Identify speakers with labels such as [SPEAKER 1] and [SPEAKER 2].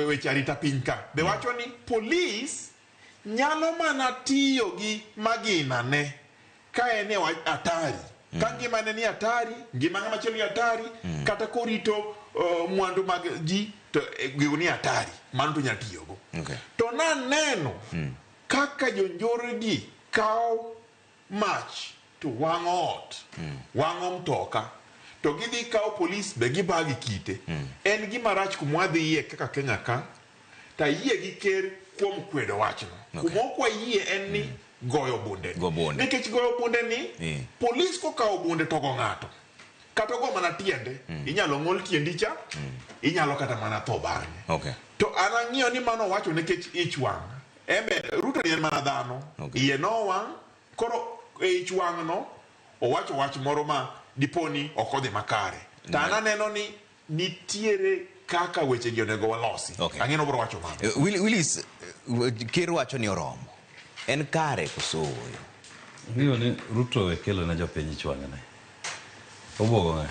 [SPEAKER 1] weche arita piny ka be wacho ni police nyalo mana tiyo gi magina ne ka ene atari ka ngimane ni atari ngima ng'ama chielo ni atari kata korito mwandu mag ji to gigo ni atari mano to nyalo tiyogo to naneno kaka jonjoregi kawo mach to wang'o ot wang'o mtoka to gidhi kawo polis be gibagi kite en gima rach kumwadhiye kaka Kenya ka ta yie gi ker kuom kwedo wachno kumokwa yie en ni goyo bunde nikech goyo bunde ni polis kokawo bunde to go ng'ato kata go mana tiende inyalo ng'ol tiendi cha inyalo kata mana tho bang'e to anang'iyo ni mano wacho nikech ich wang' embe Ruto ni en mana dhano iye no wang' koro ich wang' no owacho wach moro ma diponi okodhi makare ta ananeno ni nitiere kaka weche gi onego walosi ang'eno bro wacho mano
[SPEAKER 2] Willis ker wacho ni oromo en kare koso
[SPEAKER 3] ng'iyo ni Ruto kelo na jopiny chwang'ne obwogo ng'e